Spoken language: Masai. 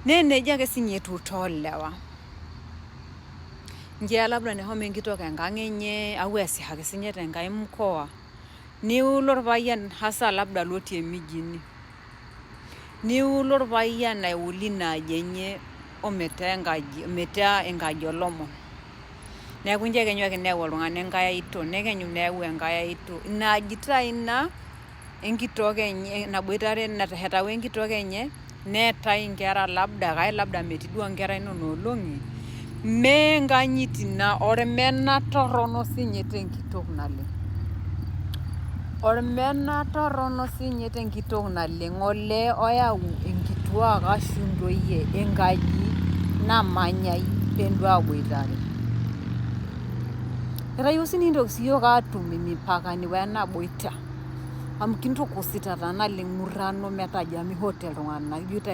neneja ake sinye etiu toolewa nkia labda neshomo enkitok enkang enye au easihaki sinye tenkai mkoa niulo orpayian hasa labda lotii emijini niulo orpayian auli inaaji enye ometaa enkaji olomon neeku njo ekenyu ake neyau oltung'ani enkai aito nekenyu neyau enkai aito inaaji taa ina enkitok enye naboitare natesheta wenkitok enye neetai inkera labda metii duo inkera inonok olong'i menkanyit ina ormena torrono sinye tenkitok naleng olee oyau inkituak ashu intoyie enkaji namanyai penduo aboitare etayieu sinintoki siyiok aatum imipakani wenaboita amu kintukusita taa naleng murrano metaja mihote iltung'anak